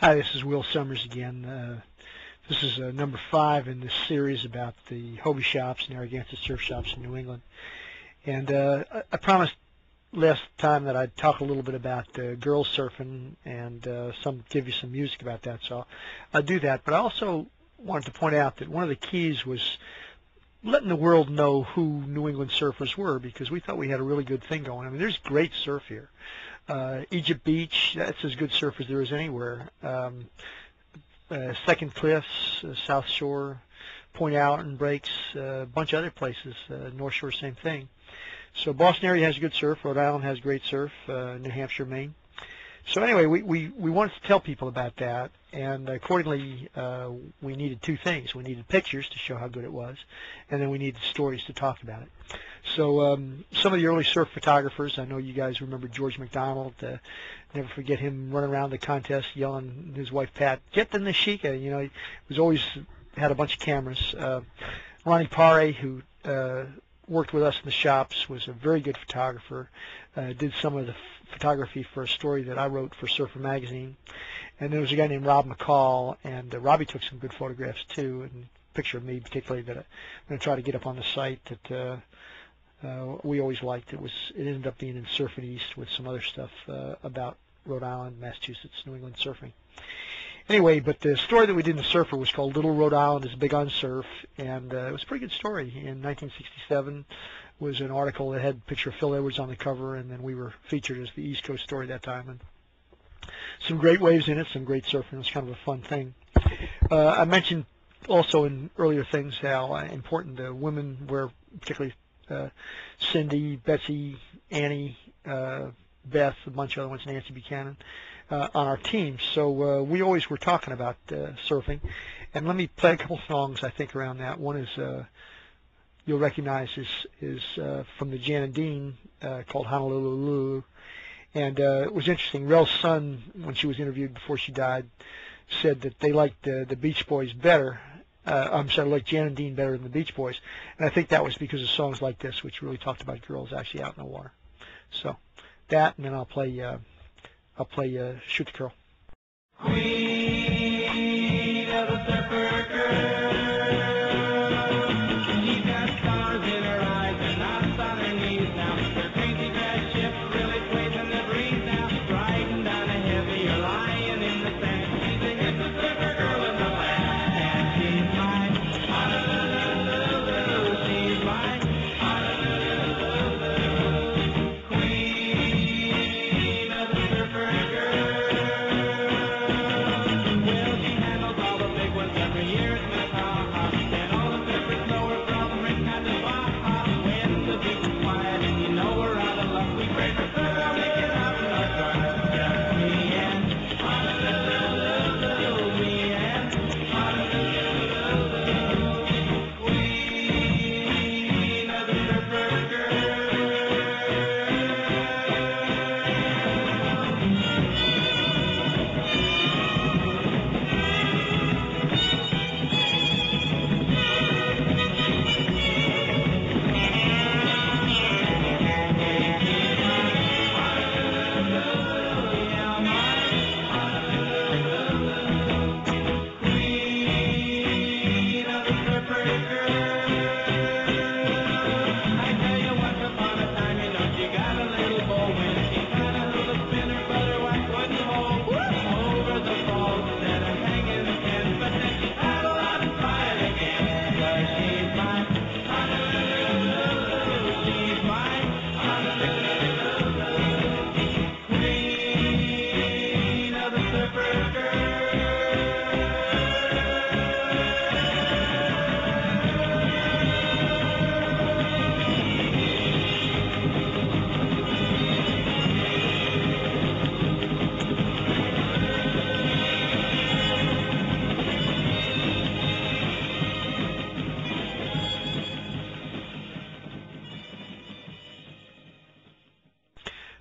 Hi, this is Will Summers again. This is number 5 in this series about the Hobie shops, Narragansett surf shops in New England. And I promised last time that I'd talk a little bit about girls surfing and give you some music about that. So I'll do that. But I also wanted to point out that one of the keys was letting the world know who New England surfers were, because we thought we had a really good thing going. I mean, there's great surf here. Egypt Beach, that's as good surf as there is anywhere. Second Cliffs, South Shore, Point Allen Breaks, a bunch of other places, North Shore, same thing. So Boston area has good surf, Rhode Island has great surf, New Hampshire, Maine. So anyway, we wanted to tell people about that, and accordingly we needed two things. We needed pictures to show how good it was, and then we needed stories to talk about it. So some of the early surf photographers, I know you guys remember George McDonald. Never forget him running around the contest yelling at his wife Pat, "Get the Nishika!" You know, he was always had a bunch of cameras. Ronnie Pare, who worked with us in the shops, was a very good photographer. Did some of the photography for a story that I wrote for Surfer Magazine. And there was a guy named Rob McCall, and Robbie took some good photographs too, and a picture of me particularly that I'm going to try to get up on the site that we always liked. It ended up being in Surfing East with some other stuff about Rhode Island, Massachusetts, New England surfing. Anyway, but the story that we did in the Surfer was called Little Rhode Island is Big on Surf, and it was a pretty good story. In 1967 was an article that had a picture of Phil Edwards on the cover, and then we were featured as the East Coast story that time. And some great waves in it, some great surfing. It was kind of a fun thing. I mentioned also in earlier things how important the women were, particularly Cindy, Betsy, Annie, Beth, a bunch of other ones, Nancy Buchanan, on our team. So we always were talking about surfing. And let me play a couple songs, I think, around that. One is you'll recognize is from the Jan and Dean called Honolulu. And it was interesting. Rel's son, when she was interviewed before she died, said that they liked the Beach Boys better. I'm sorry, like Jan and Dean better than the Beach Boys. And I think that was because of songs like this, which really talked about girls actually out in the water. So that, and then I'll play Shoot the Curl. Queen of the surfer girl, she's got stars in her eyes and knots on her knees now. Her crazy red ship really sways in the breeze now. Riding down a heavy, you're lying in the sand. She's the hippest surfer girl in the land, and she's mine. Honolulu, she's mine. Honolulu, queen of the surfer girl. Well, she handles all the big ones every year at Minnetonka, and all the surfers know her from Rickman to Baja. When the beach is quiet and you know we're out of luck, we pray for surf, I'll make it happen, no truck. Just me and Honolulu, me and Honolulu, queen of the surfer girl. Queen of the surfer girl. I tell you once upon a time, you know she got a little bow when she kind of hula spinner, but her wife wouldn't hold over the falls instead of hanging again. But then she paddled out and tried again, 'cause she's mine. Honolulu, she's mine. Honolulu, queen of the surfer girl.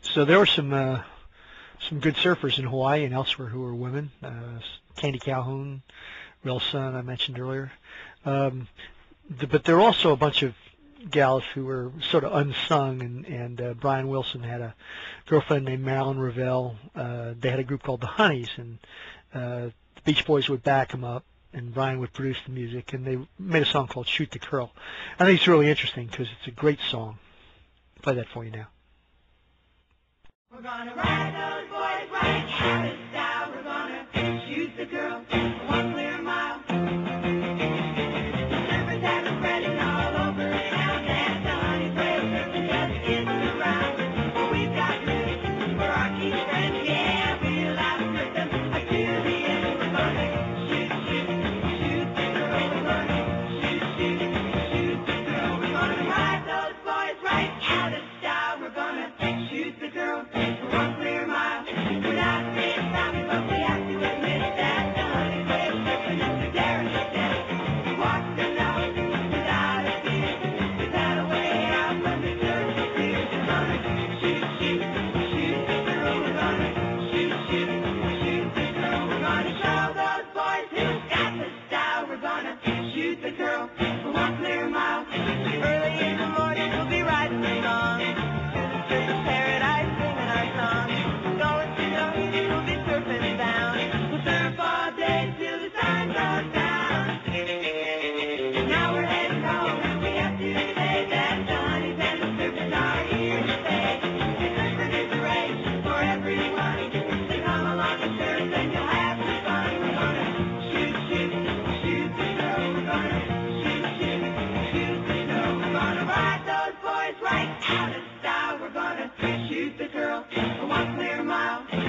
So there were some good surfers in Hawaii and elsewhere who were women. Candy Calhoun, Rel's son, I mentioned earlier. But there were also a bunch of gals who were sort of unsung, and Brian Wilson had a girlfriend named Marilyn Ravel. They had a group called the Honeys, and The Beach Boys would back him up, and Brian would produce the music, and they made a song called Shoot the Girl. I think it's really interesting because it's a great song. I'll play that for you now. We're gonna ride those boys right out of style. We're gonna shoot the girl 1 clear mile. The surfers have been spreading all over town. That's the honey trail surfing just getting around. Well, we've got news for our key friends. Yeah, we'll outstrip them to the end. We're gonna shoot, shoot, shoot the girl. We're gonna shoot, shoot, shoot the girl. We're gonna ride those boys right out of style. We're gonna shoot the girl 1 clear mile. We're not being sloppy, but we have to admit that the honey trail surfing is the daring step. We walk the nose without a fear, without a way out when the surface clears. We're gonna shoot, shoot, shoot the girl. We're gonna shoot, shoot, shoot the girl. We're gonna show those boys who's got the style. We're gonna shoot the girl 1 clear mile. Early in the morning we'll be riding the song to the surface paradise, singing our song. Going to the beach, we'll be surfing bound. We'll surf all day till the sun goes down. Now we're heading home, and we have to say that the honeys and the surfers are here to stay. The surfing is a race for everyone. So come along and surf, and you'll have some fun. We're gonna shoot, shoot, shoot the girl. We're gonna shoot, shoot, shoot the girl. We're gonna ride those boys right out of style. We're gonna shoot the girl 1 clear mile. We're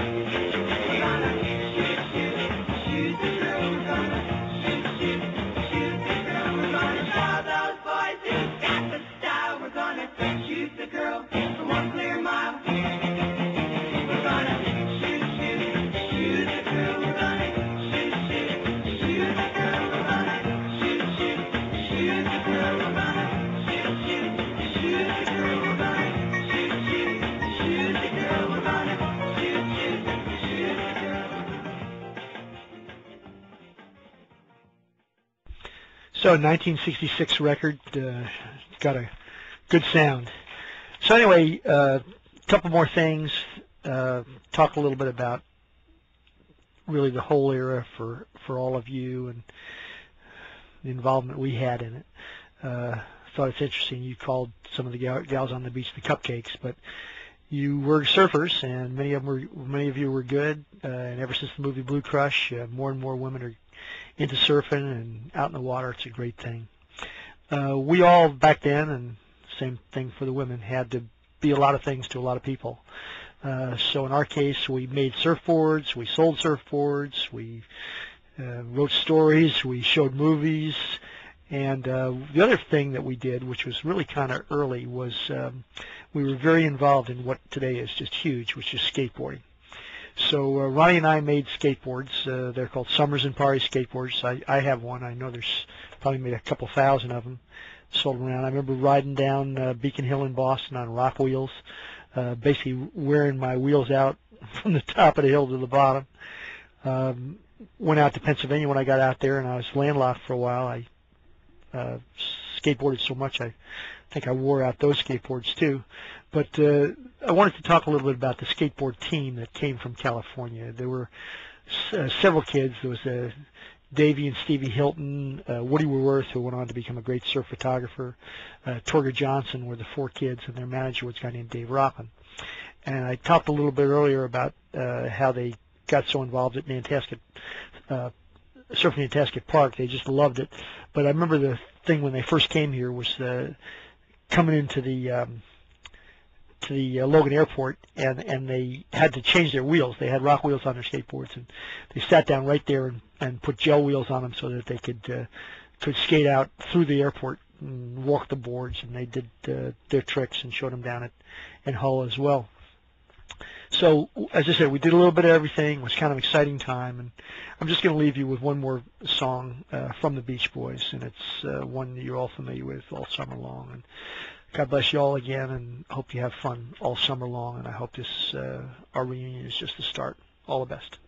gonna shoot, shoot, shoot the girl. We're gonna shoot, shoot, shoot the girl. We're gonna show those boys who's got the style. We're gonna shoot the girl 1 clear mile. We're gonna shoot, shoot, shoot the girl. We're gonna shoot, shoot, shoot the girl. We're gonna shoot, shoot, shoot the girl. We're gonna shoot, shoot, shoot the girl. We're gonna shoot, shoot, shoot the girl. We're gonna shoot, shoot, shoot the girl. So 1966 record, got a good sound. So anyway, a couple more things. Talk a little bit about really the whole era for all of you and the involvement we had in it. Thought it's interesting you called some of the gals on the beach the cupcakes, but you were surfers, and many of you were good. And ever since the movie Blue Crush, more and more women are into surfing and out in the water. It's a great thing. We all back then, and same thing for the women, had to be a lot of things to a lot of people. So in our case, we made surfboards, we sold surfboards, we wrote stories, we showed movies, and the other thing that we did, which was really kind of early, was we were very involved in what today is just huge, which is skateboarding. So Ronnie and I made skateboards. They're called Summers and Party skateboards. I have one. I know there's probably made a couple thousand of them sold around. I remember riding down Beacon Hill in Boston on rock wheels, basically wearing my wheels out from the top of the hill to the bottom. Went out to Pennsylvania when I got out there, and I was landlocked for a while. I skateboarded so much I think I wore out those skateboards too. But I wanted to talk a little bit about the skateboard team that came from California. There were several kids. There was Davey and Stevie Hilton, Woody Woodworth, who went on to become a great surf photographer, Torger Johnson were the 4 kids, and their manager was a guy named Dave Rockland. And I talked a little bit earlier about how they got so involved at Nantasket, surfing Nantasket Park. They just loved it. But I remember the thing when they first came here was coming into the Logan Airport, and they had to change their wheels. They had rock wheels on their skateboards, and they sat down right there and put gel wheels on them so that they could skate out through the airport and walk the boards. And they did their tricks and showed them down in Hull as well. So, as I said, we did a little bit of everything. It was kind of an exciting time, and I'm just going to leave you with one more song from the Beach Boys, and it's one that you're all familiar with, All Summer Long. And God bless you all again, and hope you have fun all summer long, and I hope this our reunion is just the start. All the best.